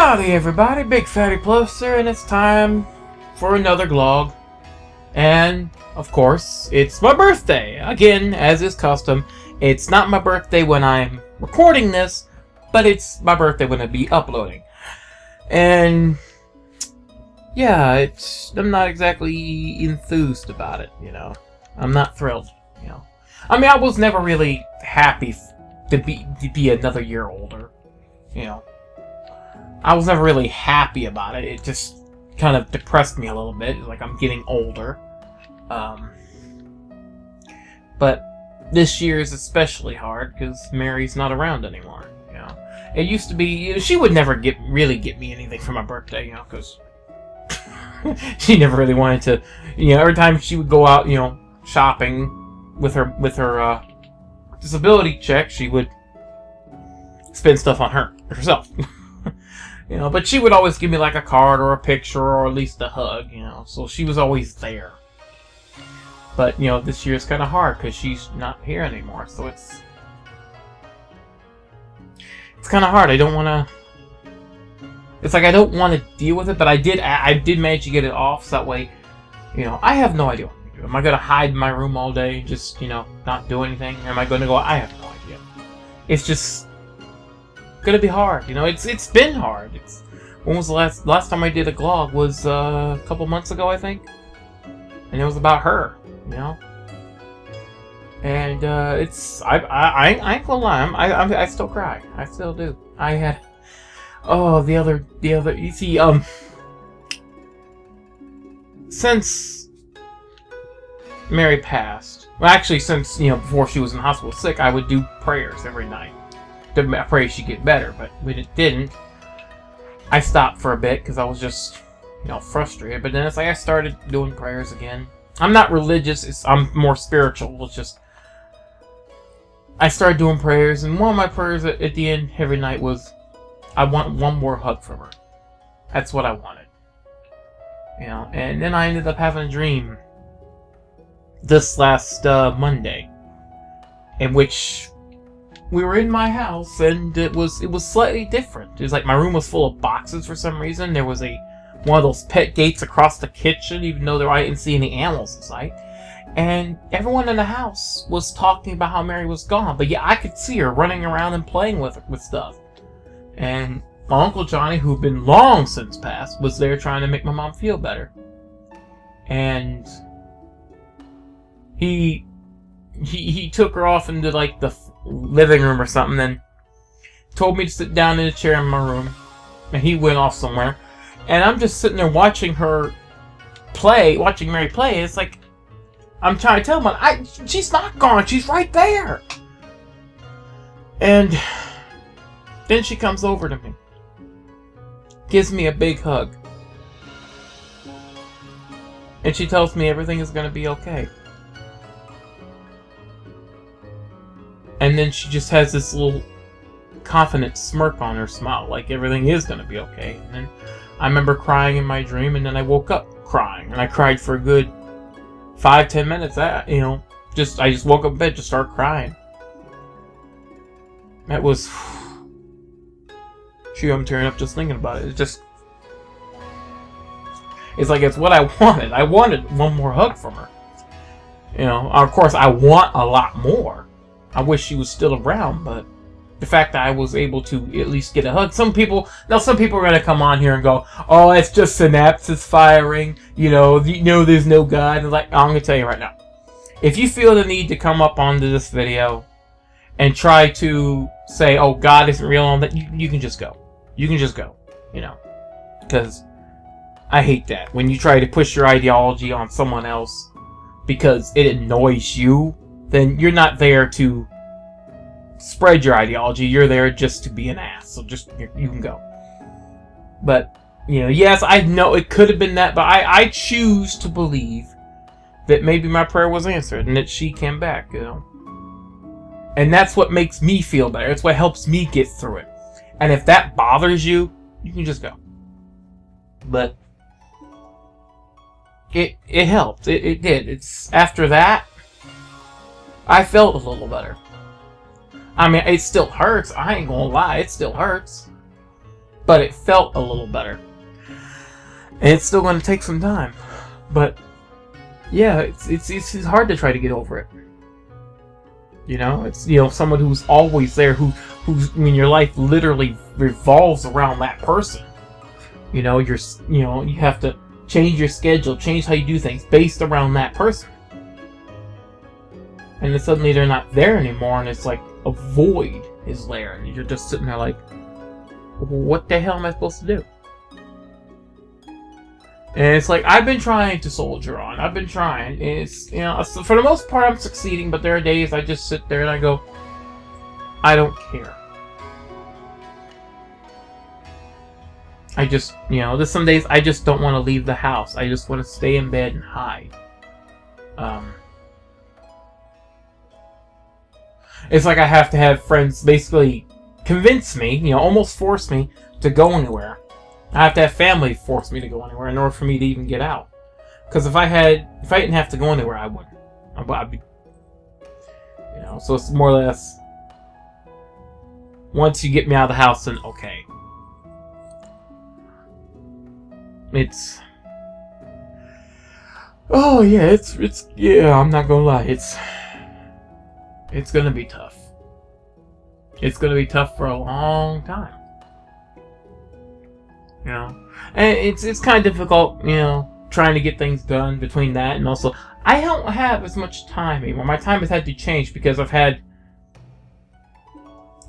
Howdy everybody, BygPhattyPlus here, and it's time for another glog. And, of course, it's my birthday! Again, as is custom, it's not my birthday when I'm recording this, but it's my birthday when I'll be uploading. And, yeah, I'm not exactly enthused about it, you know. I'm not thrilled, you know. I mean, I was never really happy to be another year older, you know. I was never really happy about it. It just kind of depressed me a little bit. It's like I'm getting older. But this year is especially hard because Mary's not around anymore. You know, it used to be she would never really get me anything for my birthday. You know, because she never really wanted to. You know, every time she would go out, you know, shopping with her disability check, she would spend stuff on herself. You know, but she would always give me like a card or a picture or at least a hug, you know, so she was always there. But, you know, this year is kind of hard because she's not here anymore, so it's kind of hard. I don't want to, it's like I don't want to deal with it, but I did manage to get it off, so that way, you know, I have no idea what to do. Am I going to hide in my room all day, just, you know, not do anything? Or am I going to go, I have no idea. It's just gonna be hard, you know. It's been hard. When was the last time I did a glog? Was a couple months ago, I think, and it was about her, you know. And I ain't gonna lie, I still cry. I still do. I had the other you see since Mary passed. Well, actually, since, you know, before she was in the hospital sick, I would do prayers every night. I pray she'd get better, but when it didn't, I stopped for a bit because I was just, you know, frustrated. But then it's like I started doing prayers again. I'm not religious, I'm more spiritual. It's just I started doing prayers, and one of my prayers at the end every night was, I want one more hug from her. That's what I wanted, you know. And then I ended up having a dream this last Monday, in which we were in my house, and it was slightly different. It was like my room was full of boxes for some reason. There was one of those pet gates across the kitchen, even though I didn't see any animals in sight. And everyone in the house was talking about how Mary was gone, but yeah, I could see her running around and playing with stuff. And my Uncle Johnny, who'd been long since passed, was there trying to make my mom feel better. And he took her off into like the living room or something, and told me to sit down in a chair in my room, and he went off somewhere, and I'm just sitting there watching Mary play. It's like I'm trying to tell him, she's not gone, she's right there. And then she comes over to me, gives me a big hug, and she tells me everything is going to be okay. And then she just has this little confident smirk on her smile, like everything is going to be okay. And then I remember crying in my dream, and then I woke up crying, and I cried for a good 5-10 minutes. You know, I just woke up in bed, just started crying. That was, shoot, I'm tearing up just thinking about it. It's like it's what I wanted. I wanted one more hug from her. You know, of course, I want a lot more. I wish she was still around, but the fact that I was able to at least get a hug. Some people are going to come on here and go, oh, it's just synapses firing. You know, there's no God. And like, I'm going to tell you right now. If you feel the need to come up onto this video and try to say, oh, God isn't real, on that, you can just go. You can just go, you know. Because I hate that. When you try to push your ideology on someone else because it annoys you, then you're not there to spread your ideology. You're there just to be an ass. So just, you can go. But, you know, yes, I know it could have been that, but I choose to believe that maybe my prayer was answered and that she came back, you know. And that's what makes me feel better. It's what helps me get through it. And if that bothers you, you can just go. But it helped. It did. It's after that, I felt a little better. I mean, it still hurts. I ain't gonna lie, it still hurts. but it felt a little better. And it's still going to take some time, but yeah, it's hard to try to get over it. You know, it's, you know, someone who's always there, who's, I mean, your life literally revolves around that person. You know, you have to change your schedule, change how you do things based around that person. And then suddenly they're not there anymore, and it's like a void is there, and you're just sitting there like, what the hell am I supposed to do? And it's like, I've been trying to soldier on. I've been trying. And it's, you know, for the most part, I'm succeeding, but there are days I just sit there and I go, I don't care. I just, you know, there's some days I just don't want to leave the house. I just want to stay in bed and hide. It's like I have to have friends basically convince me, you know, almost force me to go anywhere. I have to have family force me to go anywhere in order for me to even get out. Because if I didn't have to go anywhere, I wouldn't. I'd be, you know, so it's more or less, once you get me out of the house, then okay. It's, oh yeah, it's yeah, I'm not gonna lie, it's gonna be tough. It's gonna be tough for a long time. You know, and it's kind of difficult, you know, trying to get things done between that, and also I don't have as much time anymore. My time has had to change because I've had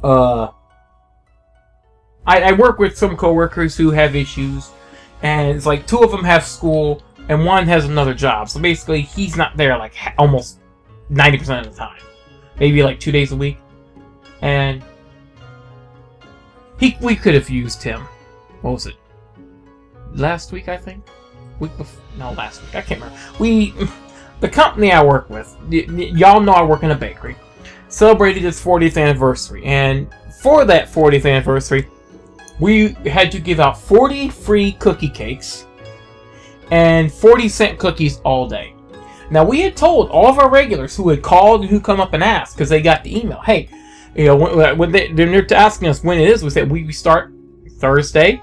I work with some coworkers who have issues, and it's like 2 of them have school and 1 has another job. So basically, he's not there like almost 90% of the time, maybe like 2 days a week, and we could have used him. What was it? Last week, I think? Week before? No, last week. I can't remember. The company I work with, y'all know I work in a bakery, celebrated its 40th anniversary. And for that 40th anniversary, we had to give out 40 free cookie cakes and 40-cent cookies all day. Now, we had told all of our regulars who had called and who come up and asked, because they got the email, hey, you know, when they're asking us when it is, we said we start Thursday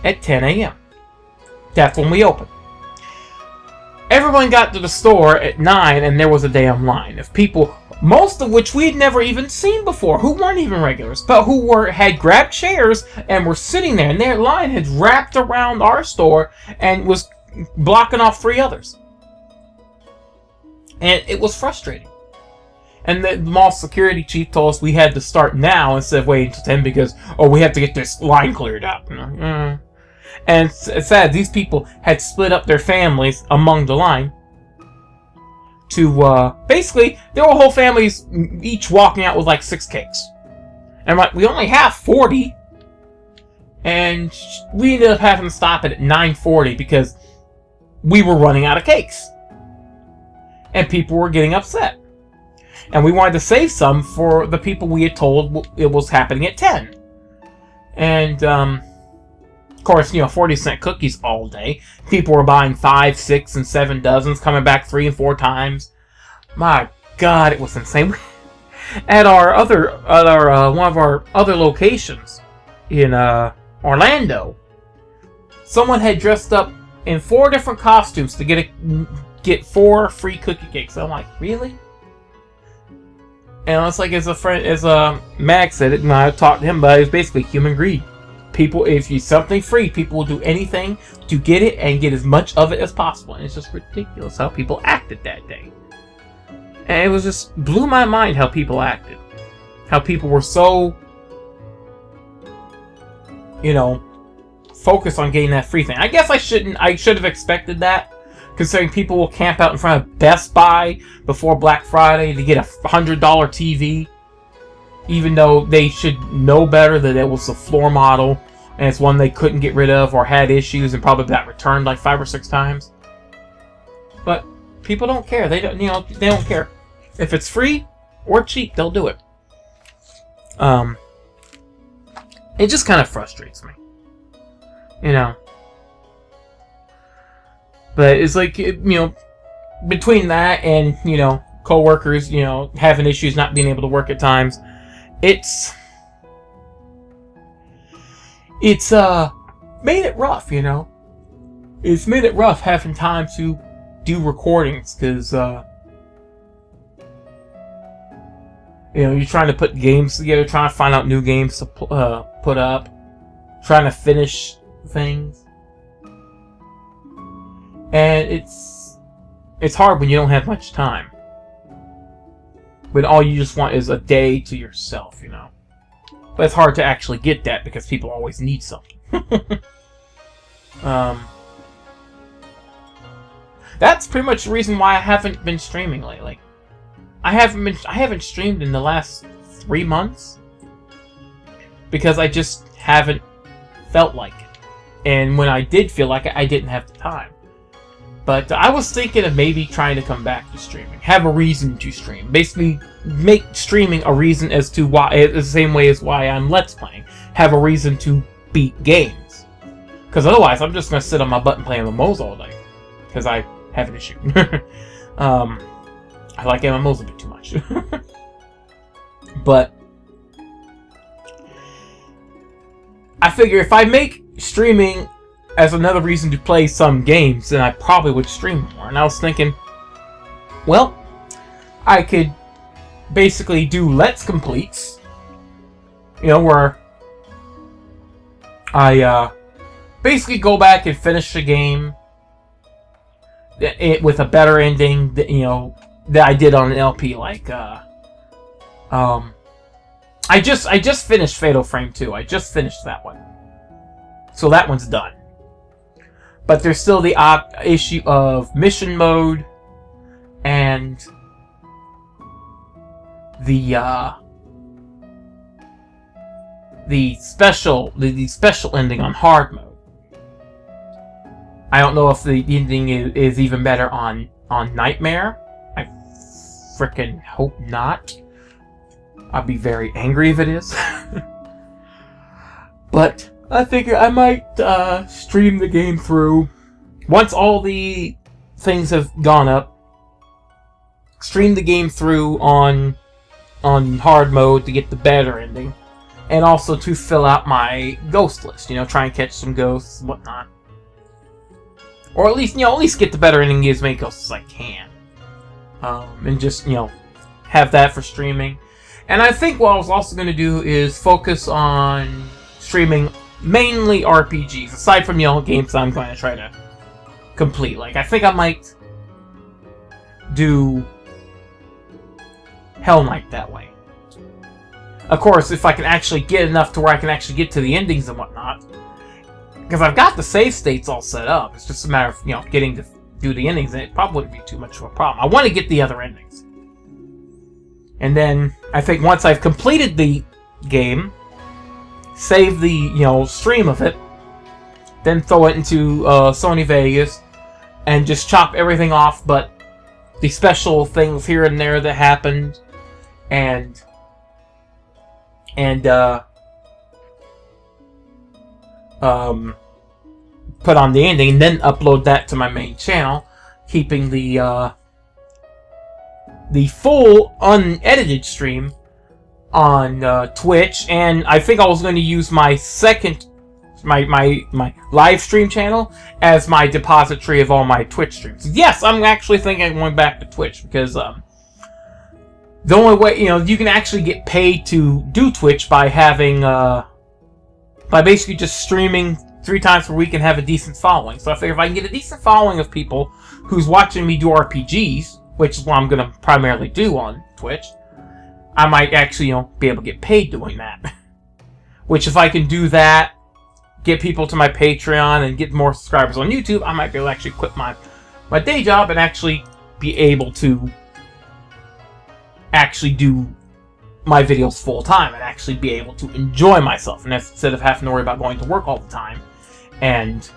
at 10 a.m. That's when we open. Everyone got to the store at 9 and there was a damn line of people, most of which we had never even seen before, who weren't even regulars, but who had grabbed chairs and were sitting there, and their line had wrapped around our store and was blocking off 3 others. And it was frustrating. And the mall security chief told us we had to start now instead of waiting until 10 because, oh, we have to get this line cleared up. You know? And it's sad, these people had split up their families among the line to, basically, there were whole families each walking out with like 6 cakes. And I'm like, we only have 40. And we ended up having to stop it at 9:40 because we were running out of cakes. And people were getting upset. And we wanted to save some for the people we had told it was happening at 10. And, of course, you know, 40-cent cookies all day. People were buying 5, 6, and 7 dozens, coming back 3 and 4 times. My God, it was insane. At one of our other locations in Orlando, someone had dressed up in 4 different costumes to get 4 free cookie cakes. I'm like, really? And it's like, as Mag said it, and I talked to him about it, it's basically human greed. People, if you something free, people will do anything to get it and get as much of it as possible. And it's just ridiculous how people acted that day. And it was just blew my mind how people acted. How people were so, you know, focused on getting that free thing. I guess I should have expected that, considering people will camp out in front of Best Buy before Black Friday to get a $100 TV, even though they should know better that it was a floor model and it's one they couldn't get rid of or had issues and probably got returned like 5 or 6 times. But people don't care. They don't, they don't care. If it's free or cheap, they'll do it. It just kind of frustrates me, you know. But it's like, between that and, coworkers, having issues not being able to work at times, it's made it rough, you know. It's made it rough having time to do recordings, because you know, you're trying to put games together, trying to find out new games to put up, trying to finish things, and it's hard when you don't have much time. When all you just want is a day to yourself, you know. But it's hard to actually get that because people always need something. That's pretty much the reason why I haven't been streaming lately. I haven't streamed in the last 3 months because I just haven't felt like it. And when I did feel like it, I didn't have the time. But I was thinking of maybe trying to come back to streaming. Have a reason to stream. Basically, make streaming a reason as to why, the same way as why I'm Let's Playing. Have a reason to beat games. Because otherwise, I'm just going to sit on my butt and play MMOs all day. Because I have an issue. I like MMOs a bit too much. But I figure if I make streaming as another reason to play some games, then I probably would stream more. And I was thinking, well, I could basically do Let's Completes, you know, where I basically go back and finish the game with a better ending, that, you know, that I did on an LP. Like, I just finished Fatal Frame 2. I just finished that one, so that one's done. But there's still the issue of mission mode and the special ending on hard mode. I don't know if the ending is even better on Nightmare. I frickin' hope not. I'll be very angry if it is. But I figure I might stream the game through. Once all the things have gone up, stream the game through on hard mode to get the better ending. And also to fill out my ghost list. You know, try and catch some ghosts and whatnot. Or at least get the better ending, get as many ghosts as I can. And just, you know, have that for streaming. And I think what I was also going to do is focus on streaming mainly RPGs, aside from, you know, games I'm going to try to complete. Like, I think I might do Hell Knight that way. Of course, if I can actually get enough to where I can actually get to the endings and whatnot. Because I've got the save states all set up. It's just a matter of, you know, getting to do the endings, and it probably wouldn't be too much of a problem. I want to get the other endings. And then, I think once I've completed the game, save the, you know, stream of it, then throw it into Sony Vegas, and just chop everything off but the special things here and there that happened, and put on the ending, and then upload that to my main channel, keeping the full unedited stream on Twitch. And I think I was going to use my my live stream channel as my depository of all my Twitch streams. Yes, I'm actually thinking of going back to Twitch, because the only way, you know, you can actually get paid to do Twitch by having by basically just streaming 3 times per week and have a decent following. So I figure if I can get a decent following of people who's watching me do RPGs, which is what I'm going to primarily do on Twitch, I might actually, you know, be able to get paid doing that. Which, if I can do that, get people to my Patreon, and get more subscribers on YouTube, I might be able to actually quit my day job and actually be able to actually do my videos full time and actually be able to enjoy myself, and instead of having to worry about going to work all the time and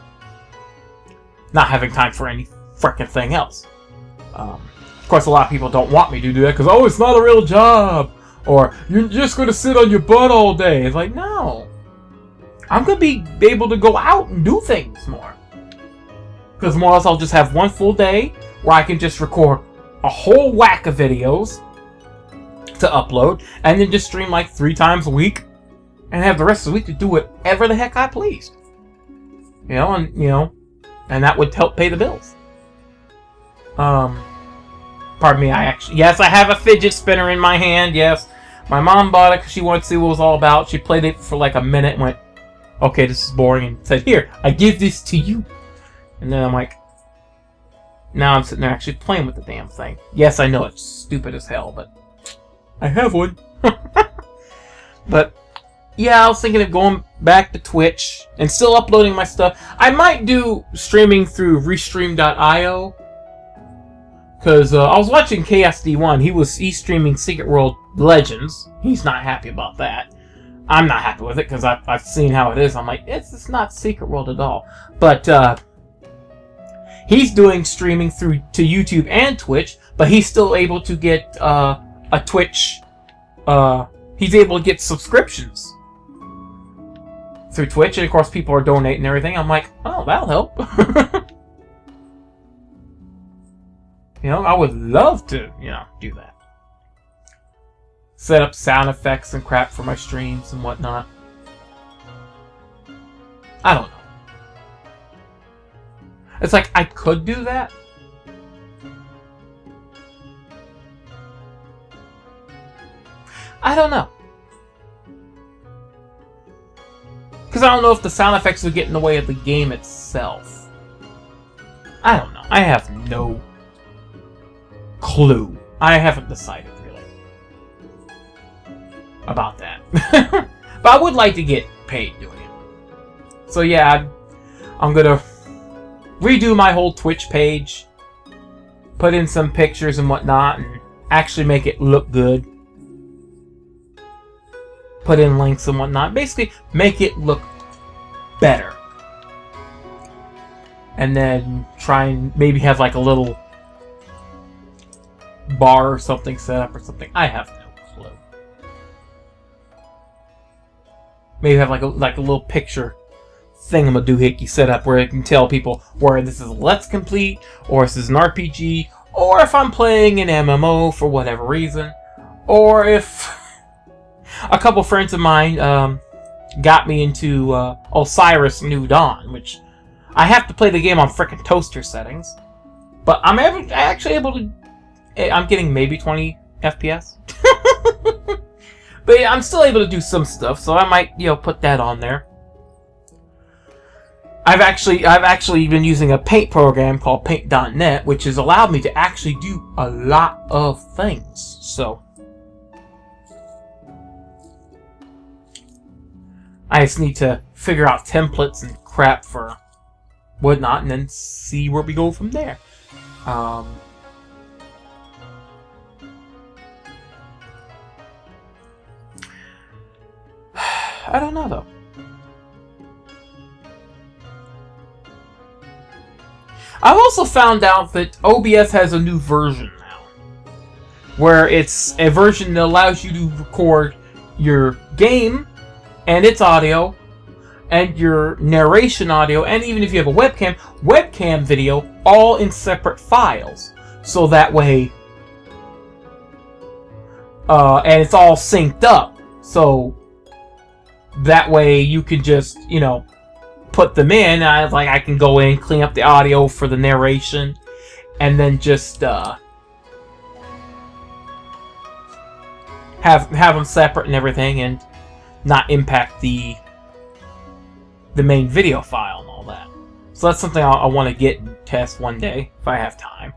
not having time for any frickin' thing else. Of course, a lot of people don't want me to do that because, oh, it's not a real job, or you're just going to sit on your butt all day. It's like, no, I'm going to be able to go out and do things more, because more or less I'll just have one full day where I can just record a whole whack of videos to upload, and then just stream like 3 times a week, and have the rest of the week to do whatever the heck I pleased. And that would help pay the bills. Pardon me, yes, I have a fidget spinner in my hand, yes. My mom bought it because she wanted to see what it was all about. She played it for like a minute and went, okay, this is boring, and said, here, I give this to you. And then I'm like, now I'm sitting there actually playing with the damn thing. Yes, I know it's stupid as hell, but I have one. But yeah, I was thinking of going back to Twitch and still uploading my stuff. I might do streaming through Restream.io. Because I was watching KSD1. He's streaming Secret World Legends. He's not happy about that. I'm not happy with it because I've seen how it is. I'm like, it's not Secret World at all. But he's doing streaming through to YouTube and Twitch, but he's still able to get a Twitch. He's able to get subscriptions through Twitch, and of course people are donating and everything. I'm like, oh, that'll help. I would love to, do that. Set up sound effects and crap for my streams and whatnot. I don't know. It's like, I could do that. I don't know. Because I don't know if the sound effects would get in the way of the game itself. I don't know. I have no clue. I haven't decided really about that. But I would like to get paid doing it. So yeah, I'm gonna redo my whole Twitch page, put in some pictures and whatnot, and actually make it look good. Put in links and whatnot. Basically, make it look better. And then try and maybe have like a little bar or something set up or something. I have no clue. Maybe have like a little picture thingamadoohickey set up where I can tell people where this is a Let's Complete, or this is an RPG, or if I'm playing an MMO for whatever reason, or if a couple friends of mine got me into Osiris New Dawn, which I have to play the game on frickin' toaster settings, but I'm actually able to. I'm getting maybe 20 FPS. But yeah, I'm still able to do some stuff, so I might, put that on there. I've actually been using a paint program called Paint.net, which has allowed me to actually do a lot of things. So I just need to figure out templates and crap for whatnot, and then see where we go from there. I don't know, though. I've also found out that OBS has a new version now, where it's a version that allows you to record your game and its audio, and your narration audio, and even if you have a webcam video, all in separate files. So that way, and it's all synced up. So that way you can just, put them in. I can go in, clean up the audio for the narration, and then just have them separate and everything, and not impact the main video file and all that. So that's something I want to get and test one day if I have time.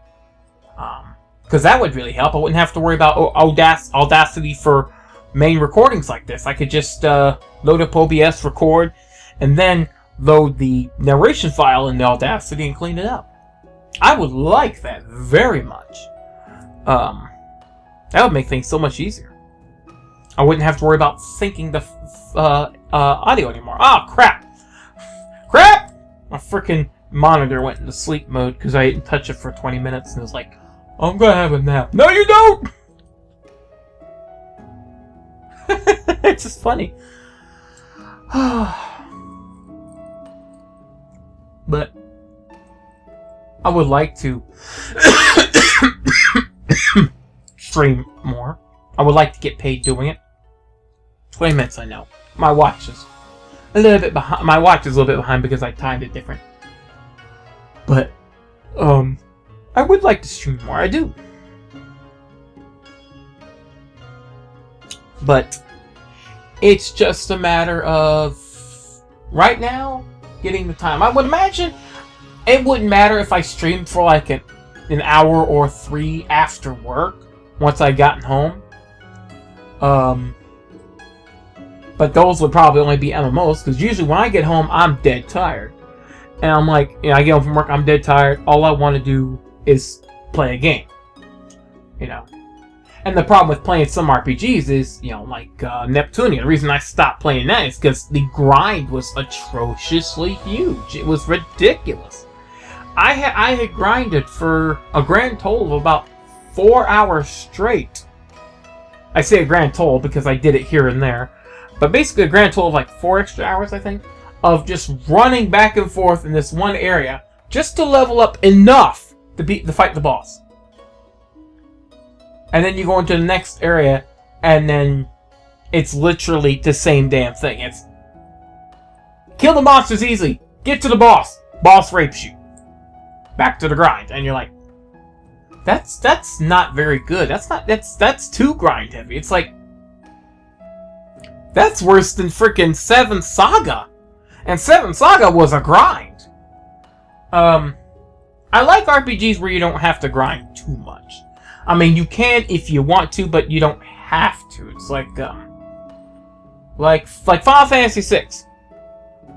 Because that would really help. I wouldn't have to worry about Audacity for main recordings like this. I could just load up OBS, record, and then load the narration file in the Audacity and clean it up. I would like that very much. That would make things so much easier. I wouldn't have to worry about syncing the audio anymore. Oh, crap! Crap! My freaking monitor went into sleep mode because I didn't touch it for 20 minutes and it was like, I'm gonna have a nap. No, you don't! It's just funny. But I would like to stream more. I would like to get paid doing it. 20 minutes, I know. My watch is a little bit behind. My watch is a little bit behind because I timed it different. But, I would like to stream more. I do. But it's just a matter of, right now, getting the time. I would imagine it wouldn't matter if I streamed for like an hour or 3 after work, once I gotten home. But those would probably only be MMOs, because usually when I get home, I'm dead tired. And I'm like, you know, I get home from work, I'm dead tired. All I want to do is play a game. You know. And the problem with playing some RPGs is, you know, like Neptunia. The reason I stopped playing that is because the grind was atrociously huge. It was ridiculous. I had grinded for a grand total of about 4 hours straight. I say a grand total because I did it here and there. But basically a grand total of like 4 extra hours, I think, of just running back and forth in this one area just to level up enough to fight the boss. And then you go into the next area, and then it's literally the same damn thing. It's kill the monsters easily, get to the boss, boss rapes you, back to the grind, and you're like, that's not very good. That's too grind heavy. It's like, that's worse than freaking 7 Saga, and 7 Saga was a grind. I like RPGs where you don't have to grind too much. I mean, you can if you want to, but you don't have to. It's like Final Fantasy VI.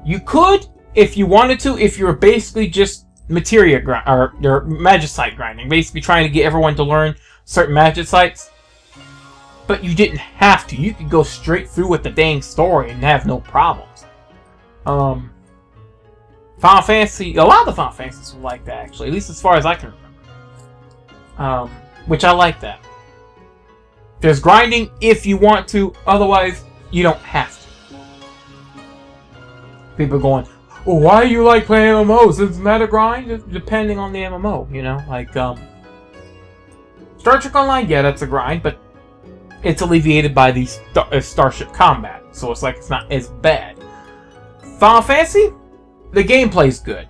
You could, if you wanted to, if you were basically just materia grind or your magicite grinding, basically trying to get everyone to learn certain magicites. But you didn't have to. You could go straight through with the dang story and have no problems. Final Fantasy, a lot of the Final Fantasies were like that, actually, at least as far as I can remember. Which I like that. There's grinding if you want to, otherwise you don't have to. People are going, well, why do you like playing MMOs? Isn't that a grind? Depending on the MMO, you know? Like, Star Trek Online, yeah, that's a grind, but it's alleviated by the Starship Combat, so it's like it's not as bad. Final Fantasy, the gameplay's good.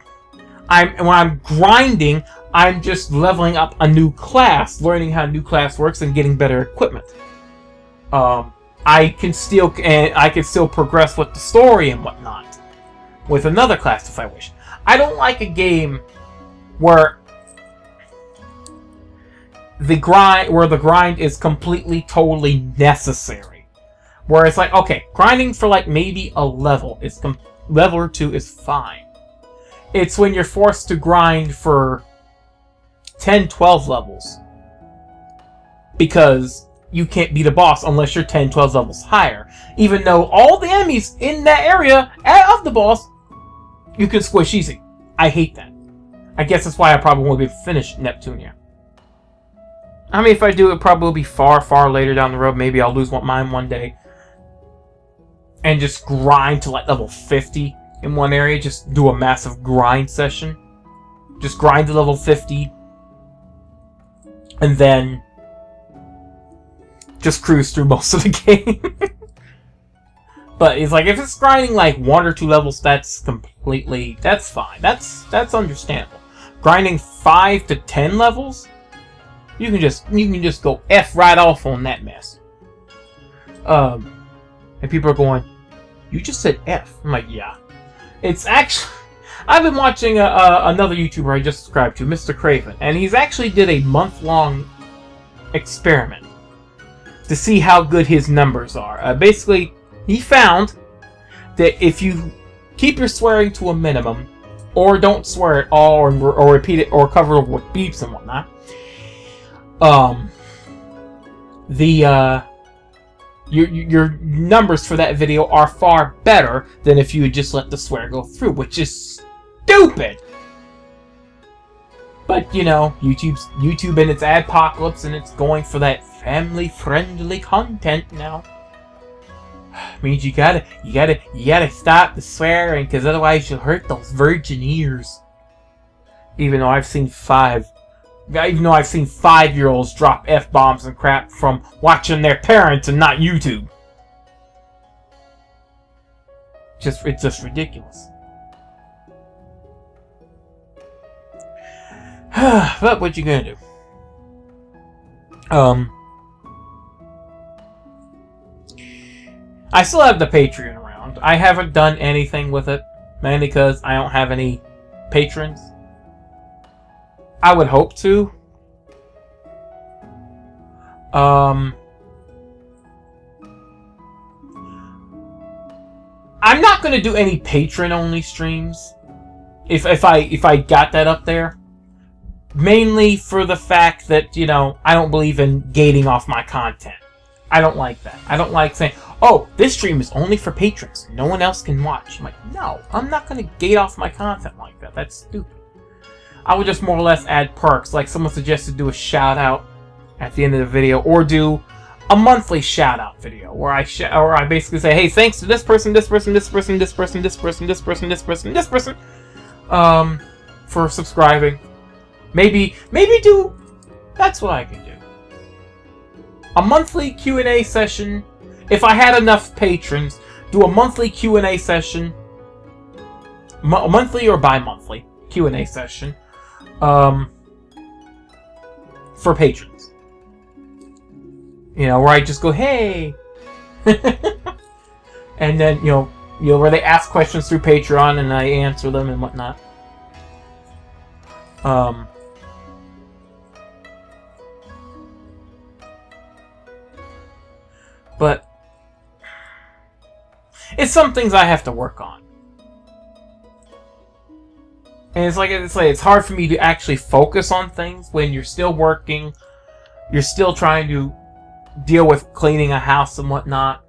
When I'm grinding, I'm just leveling up a new class, learning how a new class works, and getting better equipment. I can still progress with the story and whatnot with another class if I wish. I don't like a game where the grind is completely, totally necessary. Where it's like, okay, grinding for like maybe a level level or 2 is fine. It's when you're forced to grind for 10, 12 levels. Because you can't beat a boss unless you're 10, 12 levels higher. Even though all the enemies in that area of the boss, you can squish easy. I hate that. I guess that's why I probably won't be able to finish Neptunia. I mean, if I do, it'll probably be far, far later down the road. Maybe I'll lose mine one day. And just grind to like level 50 in one area. Just do a massive grind session. Just grind to level 50. And then just cruise through most of the game. But it's like, if it's grinding like 1 or 2 levels, that's fine. That's understandable. Grinding 5 to 10 levels, you can just go F right off on that mess. And people are going, you just said F. I'm like, yeah. It's actually, I've been watching another YouTuber I just subscribed to, Mr. Craven, and he's actually did a month-long experiment to see how good his numbers are. Basically, he found that if you keep your swearing to a minimum, or don't swear at all, or repeat it, or cover it with beeps and whatnot, your numbers for that video are far better than if you had just let the swear go through, which is stupid. But you know, YouTube and its adpocalypse, and it's going for that family-friendly content now. Means you gotta stop the swearing, because otherwise you'll hurt those virgin ears. Even though I've seen 5-year-olds drop F-bombs and crap from watching their parents and not YouTube. It's just ridiculous. But what you gonna do? I still have the Patreon around. I haven't done anything with it, mainly because I don't have any patrons. I would hope to. I'm not gonna do any patron-only streams. If I got that up there. Mainly for the fact that, you know, I don't believe in gating off my content. I don't like that. I don't like saying, oh, this stream is only for patrons. No one else can watch. I'm like, no, I'm not going to gate off my content like that. That's stupid. I would just more or less add perks. Like someone suggested do a shout out at the end of the video. Or do a monthly shout out video. Where I basically say, hey, thanks to this person, this person, this person, this person, this person, this person, this person, this person. For subscribing. Maybe do... That's what I can do. A monthly Q&A session. If I had enough patrons, do a monthly Q&A session. Monthly or bi-monthly Q&A session. For patrons. You know, where I just go, hey! And then, you know, where they ask questions through Patreon and I answer them and whatnot. But it's some things I have to work on. And it's hard for me to actually focus on things when you're still working, you're still trying to deal with cleaning a house and whatnot.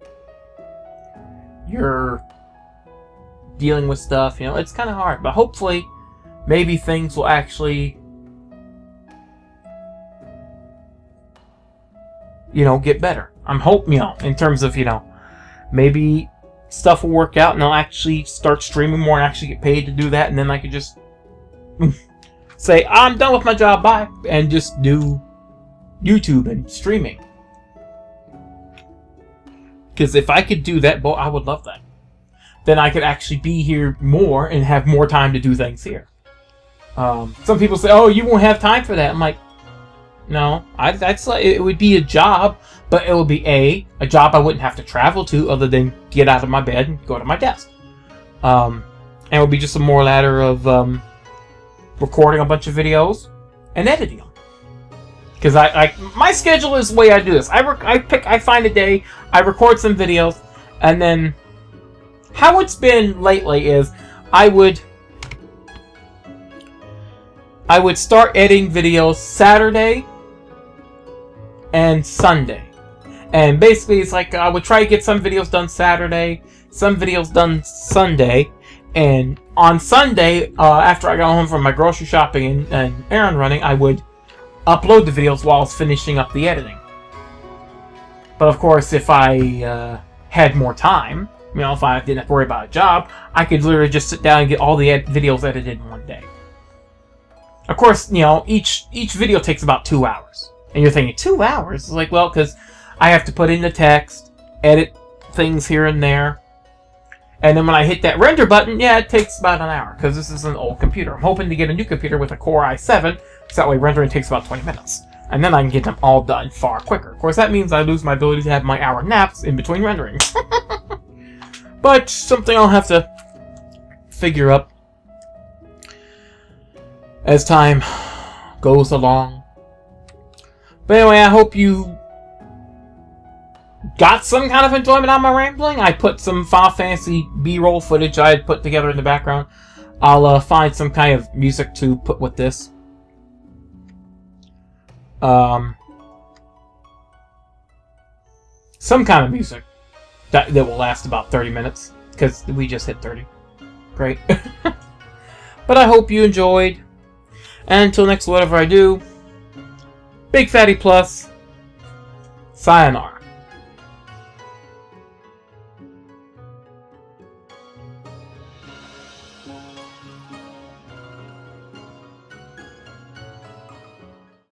You're dealing with stuff, you know, it's kind of hard. But hopefully, maybe things will actually, you know, get better. I'm hoping, you know, in terms of, you know, maybe stuff will work out and I'll actually start streaming more and actually get paid to do that. And then I could just say, I'm done with my job, bye. And just do YouTube and streaming. Because if I could do that, I would love that. Then I could actually be here more and have more time to do things here. Some people say, oh, you won't have time for that. I'm like, no, it would be a job, but it would be a job I wouldn't have to travel to other than get out of my bed and go to my desk. And it would be just a more ladder of recording a bunch of videos and editing them. Because my schedule is the way I do this. I find a day, I record some videos, and then how it's been lately is I would start editing videos Saturday and Sunday. And basically it's like I would try to get some videos done Saturday, some videos done Sunday, and on Sunday, after I got home from my grocery shopping and errand running, I would upload the videos while I was finishing up the editing. But of course, if I had more time, you know, if I didn't have to worry about a job, I could literally just sit down and get all the videos edited in one day. Of course, you know, each video takes about 2 hours. And you're thinking, 2 hours? It's like, well, because I have to put in the text, edit things here and there. And then when I hit that render button, yeah, it takes about an hour, because this is an old computer. I'm hoping to get a new computer with a Core i7, so that way rendering takes about 20 minutes. And then I can get them all done far quicker. Of course, that means I lose my ability to have my hour naps in between rendering. But something I'll have to figure up as time goes along. But anyway, I hope you got some kind of enjoyment out of my rambling. I put some Final Fantasy B-roll footage I had put together in the background. I'll find some kind of music to put with this. Some kind of music that will last about 30 minutes, because we just hit 30. Great. But I hope you enjoyed. And until next, whatever I do, BygPhattyPlus, sayonara.